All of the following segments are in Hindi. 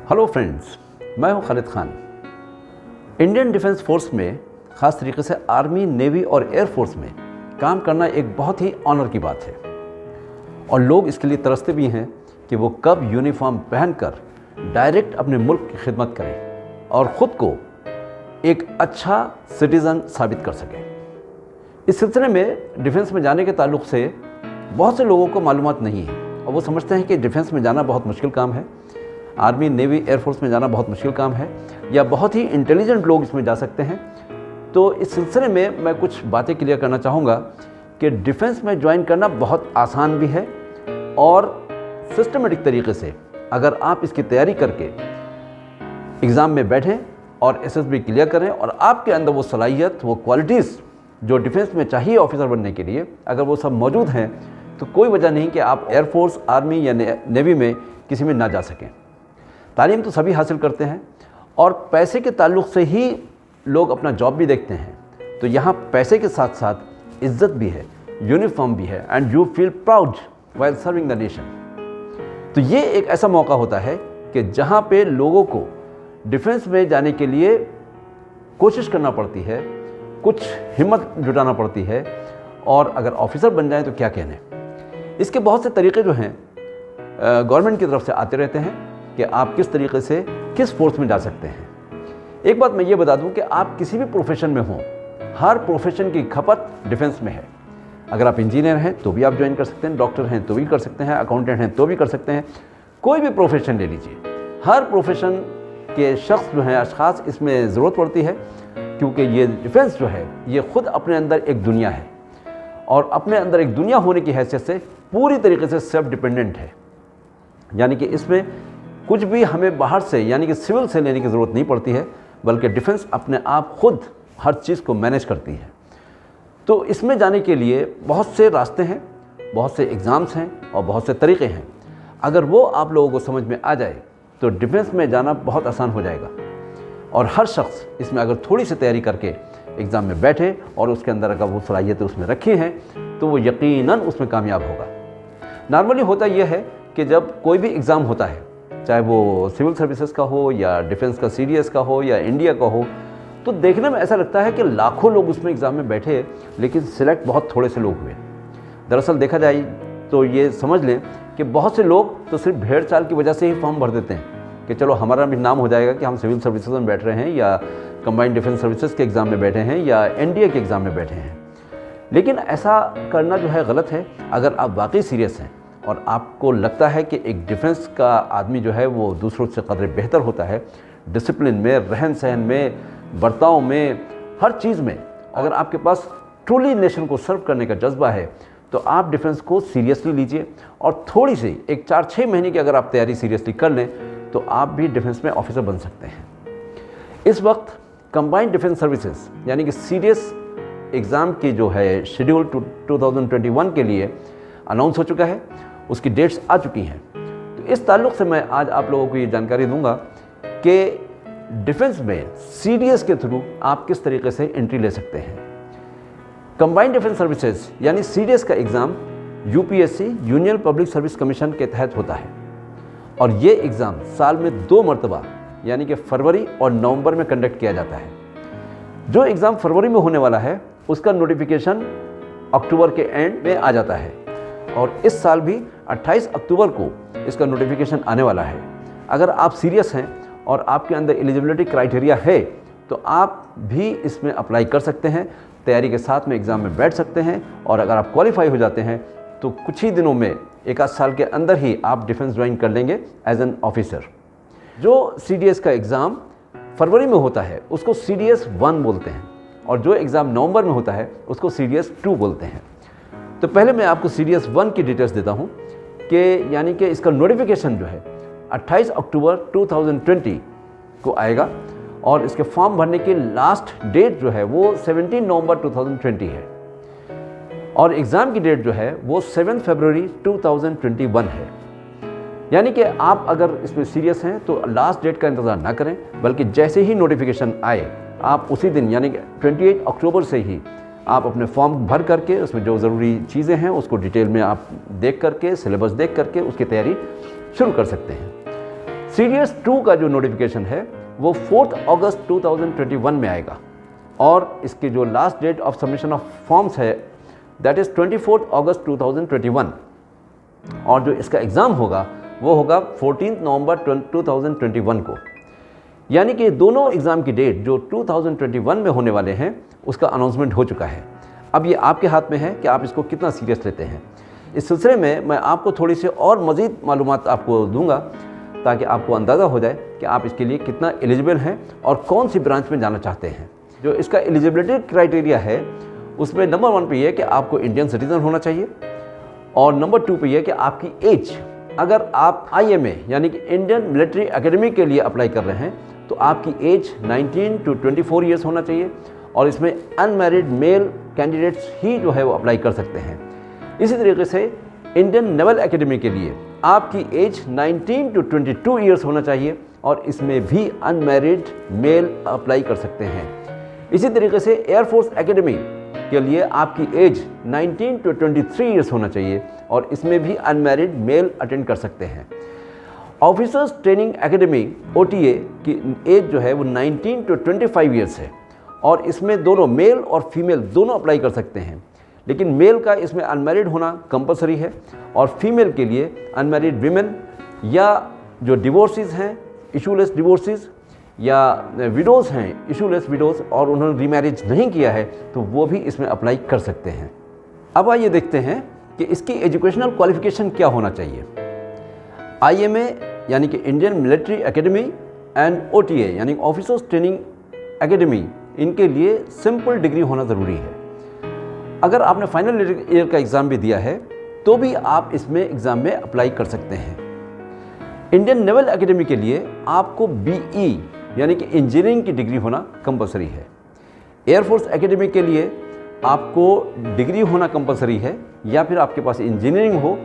हेलो फ्रेंड्स, मैं हूं Khalid Khan. Indian defence force में, ख़ास तरीके से आर्मी, नेवी और एयर फोर्स में काम करना एक बहुत ही ऑनर की बात है और लोग इसके लिए तरसते भी हैं कि वो कब यूनिफॉर्म पहनकर डायरेक्ट अपने मुल्क की खिदमत करें और ख़ुद को एक अच्छा सिटीज़न साबित कर सकें। इस सिलसिले में डिफेंस में जाने के ताल्लुक़ से बहुत से लोगों को मालूमात नहीं है और वो समझते हैं कि डिफेंस में जाना बहुत मुश्किल काम है, आर्मी, नेवी, एयरफोर्स में जाना बहुत मुश्किल काम है या बहुत ही इंटेलिजेंट लोग इसमें जा सकते हैं। तो इस सिलसिले में मैं कुछ बातें क्लियर करना चाहूँगा कि डिफेंस में ज्वाइन करना बहुत आसान भी है और सिस्टमेटिक तरीके से अगर आप इसकी तैयारी करके एग्ज़ाम में बैठें और एसएसबी क्लियर करें और आपके अंदर वो सलाहियत, वो क्वालिटीज़ जो डिफेंस में चाहिए ऑफिसर बनने के लिए, अगर वो सब मौजूद हैं तो कोई वजह नहीं कि आप एयरफोर्स, आर्मी या नेवी में किसी में ना जा सकें। तालीम तो सभी हासिल करते हैं और पैसे के ताल्लुक़ से ही लोग अपना जॉब भी देखते हैं। तो यहाँ पैसे के साथ साथ इज्जत भी है, यूनिफॉर्म भी है and you feel proud while serving the nation. तो ये एक ऐसा मौका होता है कि जहाँ पे लोगों को डिफेंस में जाने के लिए कोशिश करना पड़ती है, कुछ हिम्मत जुटाना पड़ती है और अगर ऑफिसर बन जाए तो क्या कहने। इसके बहुत से तरीके जो हैं गवर्नमेंट की तरफ से आते रहते हैं कि आप किस तरीके से किस फोर्स में जा सकते हैं। एक बात मैं ये बता दूं कि आप किसी भी प्रोफेशन में हों, हर प्रोफेशन की खपत डिफेंस में है। अगर आप इंजीनियर हैं तो भी आप ज्वाइन कर सकते हैं, डॉक्टर हैं तो भी कर सकते हैं, अकाउंटेंट हैं तो भी कर सकते हैं, कोई भी प्रोफेशन ले लीजिए। हर प्रोफेशन के शख्स जो हैं, अशखास, इसमें ज़रूरत पड़ती है क्योंकि ये डिफेंस जो है ये ख़ुद अपने अंदर एक दुनिया है और अपने अंदर एक दुनिया होने की हैसियत से पूरी तरीके से सेल्फ डिपेंडेंट है। यानी कि इसमें कुछ भी हमें बाहर से यानी कि सिविल से लेने की ज़रूरत नहीं पड़ती है, बल्कि डिफेंस अपने आप खुद हर चीज़ को मैनेज करती है। तो इसमें जाने के लिए बहुत से रास्ते हैं, बहुत से एग्ज़ाम्स हैं और बहुत से तरीक़े हैं। अगर वो आप लोगों को समझ में आ जाए तो डिफेंस में जाना बहुत आसान हो जाएगा और हर शख्स इसमें अगर थोड़ी सी तैयारी करके एग्ज़ाम में बैठे और उसके अंदर अगर वो सलाहियतें उसमें रखी हैं तो वो यकीनन उसमें कामयाब होगा। नॉर्मली होता यह है कि जब कोई भी एग्ज़ाम होता है, चाहे वो सिविल सर्विसेज का हो या डिफेंस का सीडीएस का हो या इंडिया का हो, तो देखने में ऐसा लगता है कि लाखों लोग उसमें एग्ज़ाम में बैठे लेकिन सिलेक्ट बहुत थोड़े से लोग हुए। दरअसल देखा जाए तो ये समझ लें कि बहुत से लोग तो सिर्फ भेड़ चाल की वजह से ही फॉर्म भर देते हैं कि चलो हमारा भी नाम हो जाएगा कि हम सिविल सर्विसेज में बैठ रहे हैं या कंबाइंड डिफेंस सर्विसेज के एग्ज़ाम में बैठे हैं या एनडीए के एग्ज़ाम में बैठे हैं। लेकिन ऐसा करना जो है गलत है। अगर आप वाकई सीरियस हैं और आपको लगता है कि एक डिफेंस का आदमी जो है वो दूसरों से कदर बेहतर होता है, डिसिप्लिन में, रहन सहन में, बर्ताव में, हर चीज़ में, अगर आपके पास ट्रूली नेशन को सर्व करने का जज्बा है तो आप डिफेंस को सीरियसली लीजिए और थोड़ी सी एक 4-6 महीने की अगर आप तैयारी सीरियसली कर लें तो आप भी डिफेंस में ऑफिसर बन सकते हैं। इस वक्त कंबाइंड डिफेंस सर्विसेज यानी कि सीडीएस एग्ज़ाम की जो है शेड्यूल 2021 के लिए अनाउंस हो चुका है, उसकी डेट्स आ चुकी हैं। तो इस ताल्लुक़ से मैं आज आप लोगों को ये जानकारी दूंगा कि डिफेंस में सीडीएस के थ्रू आप किस तरीके से एंट्री ले सकते हैं। कंबाइंड डिफेंस सर्विसेज यानी सीडीएस का exam UPSC, union public service commission के तहत होता है और ये एग्ज़ाम साल में 2 मरतबा यानी कि फरवरी और नवंबर में कंडक्ट किया जाता है। जो एग्ज़ाम फरवरी में होने वाला है उसका नोटिफिकेशन अक्टूबर के एंड में आ जाता है और इस साल भी 28 अक्टूबर को इसका नोटिफिकेशन आने वाला है। अगर आप सीरियस हैं और आपके अंदर एलिजिबिलिटी क्राइटेरिया है तो आप भी इसमें अप्लाई कर सकते हैं, तैयारी के साथ में एग्ज़ाम में बैठ सकते हैं और अगर आप क्वालिफाई हो जाते हैं तो कुछ ही दिनों में, 1 आध साल के अंदर ही आप डिफेंस ज्वाइन कर लेंगे एज एन ऑफिसर। जो सीडीएस का एग्ज़ाम फरवरी में होता है उसको सीडीएस 1 बोलते हैं और जो एग्ज़ाम नवंबर में होता है उसको सीडीएस 2 बोलते हैं। तो पहले मैं आपको सीडीएस 1 की डिटेल्स देता हूं कि यानी कि इसका नोटिफिकेशन जो है 28 अक्टूबर 2020 को आएगा और इसके फॉर्म भरने की लास्ट डेट जो है वो 17 नवंबर 2020 है और एग्ज़ाम की डेट जो है वो 7 फरवरी 2021 है। यानी कि आप अगर इसमें सीरियस हैं तो लास्ट डेट का इंतज़ार ना करें, बल्कि जैसे ही नोटिफिकेशन आए आप उसी दिन यानी कि 28 अक्टूबर से ही आप अपने फॉर्म भर करके उसमें जो ज़रूरी चीज़ें हैं उसको डिटेल में आप देख करके, सिलेबस देख करके उसकी तैयारी शुरू कर सकते हैं। CDS 2 का जो नोटिफिकेशन है वो 4 अगस्त 2021 में आएगा और इसके जो last date of submission of forms है दैट इज़ 24 अगस्त 2021 और जो इसका एग्ज़ाम होगा वो होगा 14 नवंबर 2021 को। यानी कि दोनों एग्ज़ाम की डेट जो 2021 में होने वाले हैं उसका अनाउंसमेंट हो चुका है। अब ये आपके हाथ में है कि आप इसको कितना सीरियस लेते हैं। इस सिलसिले में मैं आपको थोड़ी सी और मज़ीद मालूमात आपको दूंगा ताकि आपको अंदाज़ा हो जाए कि आप इसके लिए कितना एलिजिबल हैं और कौन सी ब्रांच में जाना चाहते हैं। जो इसका एलिजिबिलिटी क्राइटेरिया है उसमें नंबर 1 पे ये है कि आपको इंडियन सिटीज़न होना चाहिए और नंबर 2 पे ये है कि आपकी एज, अगर आप IMA यानी कि इंडियन मिलिट्री एकेडमी के लिए अप्लाई कर रहे हैं तो आपकी एज 19 to 24 ईयर्स होना चाहिए और इसमें अनमैरिड मेल कैंडिडेट्स ही जो है वो अप्लाई कर सकते हैं। इसी तरीके से इंडियन नेवल एकेडमी के लिए आपकी एज 19 to 22 ईयर्स होना चाहिए और इसमें भी अनमैरिड मेल अप्लाई कर सकते हैं। इसी तरीके से एयरफोर्स एकेडमी के लिए आपकी एज 19 to 23 ईयर्स होना चाहिए और इसमें भी अनमैरिड मेल अटेंड कर सकते हैं। ऑफिसर्स ट्रेनिंग एकेडमी OTA की एज जो है वो 19 to 25 ईयर्स है और इसमें दोनों मेल और फीमेल दोनों अप्लाई कर सकते हैं, लेकिन मेल का इसमें अनमैरिड होना कंपलसरी है और फीमेल के लिए अनमैरिड विमेन या जो डिवोर्सेस हैं, इशूलेस डिवोर्सेस या विडोज़ हैं, इशूलेस विडोज़ और उन्होंने रीमैरिज नहीं किया है तो वो भी इसमें अप्लाई कर सकते हैं। अब आइए देखते हैं कि इसकी एजुकेशनल क्वालिफिकेशन क्या होना चाहिए। IMA यानी कि Indian military academy and OTA यानी ऑफिसर्स ट्रेनिंग एकेडमी, इनके लिए सिंपल डिग्री होना ज़रूरी है। अगर आपने फाइनल ईयर का एग्ज़ाम भी दिया है तो भी आप इसमें एग्ज़ाम में अप्लाई कर सकते हैं। इंडियन नेवल एकेडमी के लिए आपको BE यानी कि इंजीनियरिंग की डिग्री होना कंपलसरी है। एयरफोर्स एकेडमी के लिए आपको डिग्री होना कंपलसरी है या फिर आपके पास इंजीनियरिंग हो,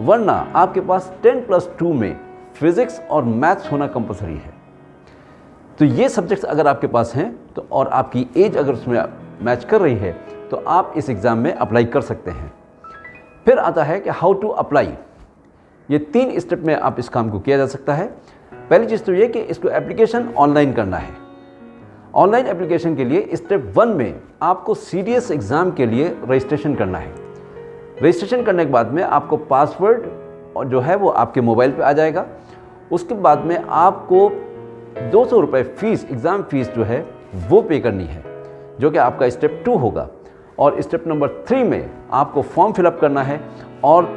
वरना आपके पास 10+2 में फिज़िक्स और मैथ्स होना कंपलसरी है। तो ये सब्जेक्ट्स अगर आपके पास हैं तो और आपकी एज अगर उसमें मैच कर रही है तो आप इस एग्ज़ाम में अप्लाई कर सकते हैं। फिर आता है कि हाउ टू अप्लाई। ये 3 स्टेप में आप इस काम को किया जा सकता है। पहली चीज़ तो ये कि इसको एप्लीकेशन ऑनलाइन करना है। ऑनलाइन एप्लीकेशन के लिए स्टेप 1 में आपको CDS एग्ज़ाम के लिए रजिस्ट्रेशन करना है। रजिस्ट्रेशन करने के बाद में आपको पासवर्ड और जो है वो आपके मोबाइल पे आ जाएगा। उसके बाद में आपको 200 रुपये फ़ीस, एग्ज़ाम फ़ीस जो है वो पे करनी है, जो कि आपका स्टेप 2 होगा। और स्टेप नंबर 3 में आपको फॉर्म फिलअप करना है और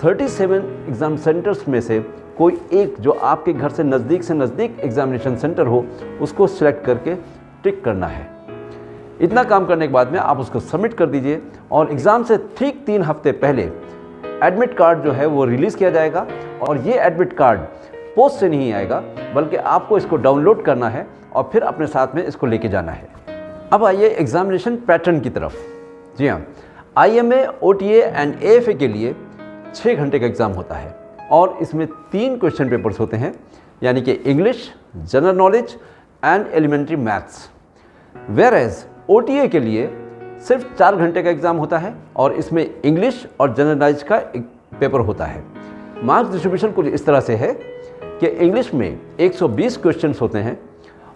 37 एग्ज़ाम सेंटर्स में से कोई एक जो आपके घर से नज़दीक एग्ज़ामिनेशन सेंटर हो उसको सिलेक्ट करके टिक करना है। इतना काम करने के बाद में आप उसको सबमिट कर दीजिए और एग्ज़ाम से ठीक 3 हफ्ते पहले एडमिट कार्ड जो है वो रिलीज़ किया जाएगा और ये एडमिट कार्ड पोस्ट से नहीं आएगा बल्कि आपको इसको डाउनलोड करना है और फिर अपने साथ में इसको लेके जाना है। अब आइए एग्ज़ामिनेशन पैटर्न की तरफ। जी हाँ, IMA, OTA एंड AFA के लिए 6 घंटे का एग्ज़ाम होता है और इसमें 3 क्वेश्चन पेपर्स होते हैं, यानी कि English, general knowledge and elementary maths. Whereas OTA के लिए सिर्फ 4 घंटे का एग्ज़ाम होता है और इसमें इंग्लिश और जनरल नॉलेज का एक पेपर होता है। मार्क्स डिस्ट्रीब्यूशन कुछ इस तरह से है कि इंग्लिश में 120 क्वेश्चंस होते हैं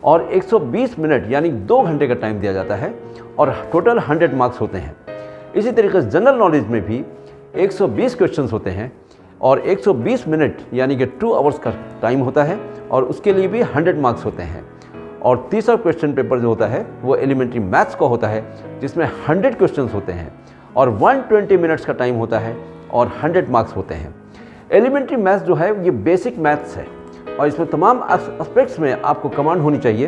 और 120 मिनट यानी 2 घंटे का टाइम दिया जाता है और टोटल 100 मार्क्स होते हैं। इसी तरीके से जनरल नॉलेज में भी 120 क्वेश्चंस होते हैं और 120 मिनट यानी कि 2 आवर्स का टाइम होता है और उसके लिए भी 100 मार्क्स होते हैं। और तीसरा क्वेश्चन पेपर जो होता है वो एलिमेंट्री मैथ्स का होता है जिसमें 100 क्वेश्चंस होते हैं और 120 मिनट्स का टाइम होता है और 100 मार्क्स होते हैं। एलिमेंट्री मैथ्स जो है ये बेसिक मैथ्स है और इसमें तमाम एस्पेक्ट्स में आपको कमांड होनी चाहिए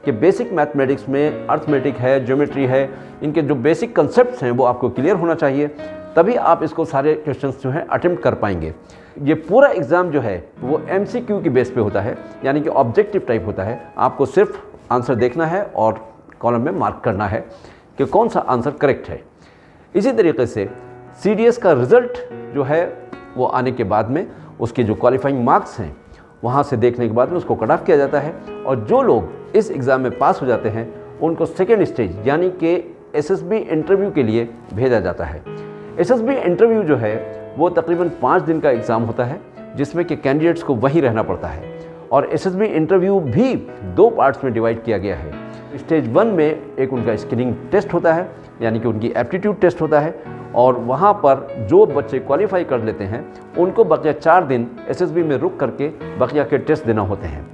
कि बेसिक मैथमेटिक्स में अर्थमेटिक है, ज्योमेट्री है, इनके जो बेसिक कंसेप्ट्स हैं वो आपको क्लियर होना चाहिए, तभी आप इसको सारे क्वेश्चंस जो हैं अटेम्प्ट कर पाएंगे। ये पूरा एग्ज़ाम जो है वो MCQ की बेस पे होता है, यानी कि ऑब्जेक्टिव टाइप होता है। आपको सिर्फ आंसर देखना है और कॉलम में मार्क करना है कि कौन सा आंसर करेक्ट है। इसी तरीके से CDS का रिज़ल्ट जो है वो आने के बाद में उसके जो क्वालिफाइंग मार्क्स हैं वहाँ से देखने के बाद में उसको कट ऑफ किया जाता है और जो लोग इस एग्ज़ाम में पास हो जाते हैं उनको सेकेंड स्टेज यानी कि SSB इंटरव्यू के लिए भेजा जाता है। SSB इंटरव्यू जो है वो तकरीबन 5 दिन का एग्ज़ाम होता है जिसमें कि कैंडिडेट्स को वहीं रहना पड़ता है और एसएसबी इंटरव्यू भी 2 पार्ट्स में डिवाइड किया गया है। स्टेज 1 में एक उनका स्क्रीनिंग टेस्ट होता है, यानी कि उनकी एप्टीट्यूड टेस्ट होता है, और वहाँ पर जो बच्चे क्वालिफाई कर लेते हैं उनको बकिया 4 दिन एसएसबी में रुक करके बकिया के टेस्ट देना होते हैं।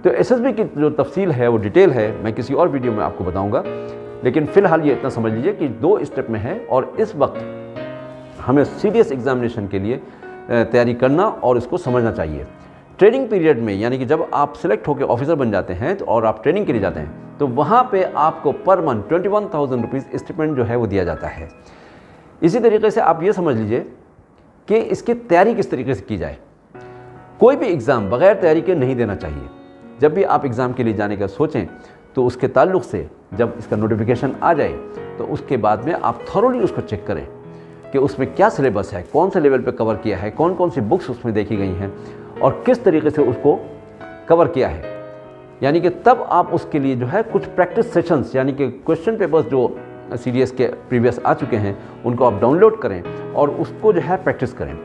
तो एसएसबी की जो तफसील है, वो डिटेल है, मैं किसी और वीडियो में आपको बताऊंगा, लेकिन फ़िलहाल ये इतना समझ लीजिए कि 2 स्टेप में है और इस वक्त हमें सीरियस एग्जामिनेशन के लिए तैयारी करना और इसको समझना चाहिए। ट्रेनिंग पीरियड में, यानी कि जब आप सिलेक्ट होकर ऑफिसर बन जाते हैं और आप ट्रेनिंग के लिए जाते हैं, तो वहाँ पे आपको पर मंथ 21,000 रुपीज़ स्टिपेंड जो है वो दिया जाता है। इसी तरीके से आप ये समझ लीजिए कि इसकी तैयारी किस तरीके से की जाए। कोई भी एग्ज़ाम बग़ैर तैयारी के नहीं देना चाहिए। जब भी आप एग्ज़ाम के लिए जाने का सोचें तो उसके ताल्लुक़ से जब इसका नोटिफिकेशन आ जाए तो उसके बाद में आप थॉरोली उसको चेक करें कि उसमें क्या सिलेबस है, कौन से लेवल पे कवर किया है, कौन कौन सी बुक्स उसमें देखी गई हैं और किस तरीके से उसको कवर किया है। यानी कि तब आप उसके लिए जो है कुछ प्रैक्टिस सेशंस, यानी कि क्वेश्चन पेपर्स जो सीडीएस के प्रीवियस आ चुके हैं उनको आप डाउनलोड करें और उसको जो है प्रैक्टिस करें।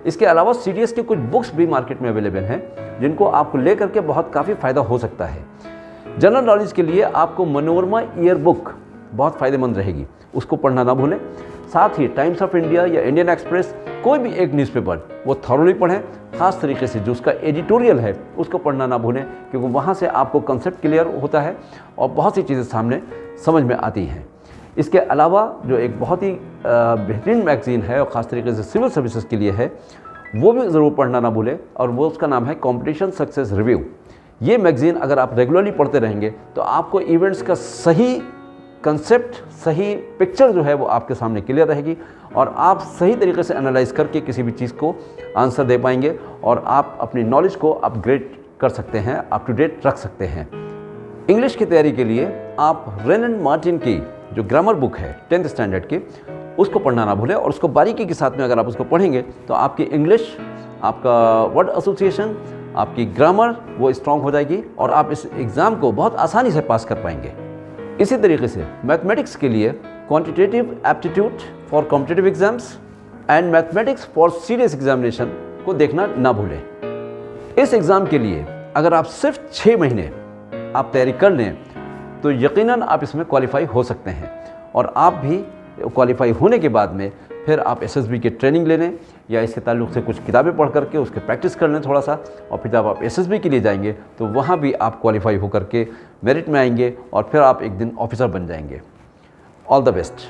इसके अलावा सीडीएस के कुछ बुक्स भी मार्केट में अवेलेबल हैं जिनको आपको ले करके बहुत काफ़ी फ़ायदा हो सकता है। जनरल नॉलेज के लिए आपको मनोरमा ईयर बुक बहुत फ़ायदेमंद रहेगी, उसको पढ़ना ना भूलें। साथ ही टाइम्स ऑफ इंडिया या इंडियन एक्सप्रेस, कोई भी एक न्यूज़पेपर वो थॉरोली पढ़ें। ख़ास तरीके से जो उसका एडिटोरियल है उसको पढ़ना ना भूलें, क्योंकि वहाँ से आपको कंसेप्ट क्लियर होता है और बहुत सी चीज़ें सामने समझ में आती हैं। इसके अलावा जो एक बहुत ही बेहतरीन मैगज़ीन है और ख़ास तरीके से सिविल सर्विसेज के लिए है, वो भी ज़रूर पढ़ना ना भूलें, और वो उसका नाम है कॉम्पिटिशन सक्सेस रिव्यू। ये मैगज़ीन अगर आप रेगुलरली पढ़ते रहेंगे तो आपको इवेंट्स का सही कंसेप्ट, सही पिक्चर जो है वो आपके सामने क्लियर रहेगी और आप सही तरीके से एनालाइज करके किसी भी चीज़ को आंसर दे पाएंगे और आप अपनी नॉलेज को अपग्रेड कर सकते हैं, अप टू डेट रख सकते हैं। इंग्लिश की तैयारी के लिए आप रेन एंड मार्टिन की जो ग्रामर बुक है 10th स्टैंडर्ड की, उसको पढ़ना ना भूलें और उसको बारीकी के साथ में अगर आप उसको पढ़ेंगे तो आपकी इंग्लिश, आपका वर्ड एसोसिएशन, आपकी ग्रामर वो स्ट्रॉन्ग हो जाएगी और आप इस एग्ज़ाम को बहुत आसानी से पास कर पाएंगे। इसी तरीके से मैथमेटिक्स के लिए quantitative aptitude for competitive exams and mathematics for serious examination को देखना ना भूलें। इस एग्ज़ाम के लिए अगर आप सिर्फ 6 महीने आप तैयारी कर लें तो यकीनन आप इसमें क्वालिफाई हो सकते हैं और आप भी क्वालिफाई होने के बाद में फिर आप एसएसबी की ट्रेनिंग ले लें या इसके ताल्लुक़ से कुछ किताबें पढ़ करके उसके प्रैक्टिस कर लें थोड़ा सा, और फिर जब आप एसएसबी के लिए जाएंगे तो वहाँ भी आप क्वालिफाई होकर के मेरिट में आएंगे और फिर आप एक दिन ऑफिसर बन जाएंगे। All the best.